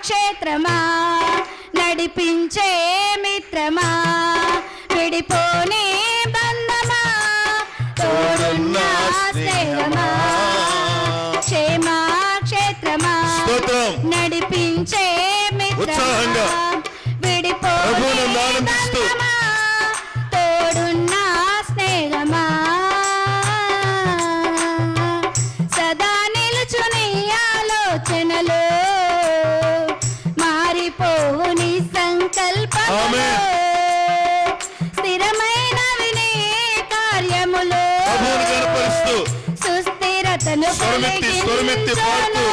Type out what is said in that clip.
క్షేత్రమా నడిపించే మిత్రమా విడిపోని బంధమా తోడున్న స్నేహమా క్షేత్రమా నడిపించే మిత్రమా విడిపోని బంధమా తోడున్న స్నేహమా సదా నిలుచుని ఆలోచనలో మారిపోని సంకల్పములో స్థిరమైన వినే కార్యములో సుస్థిరతను కలిగించును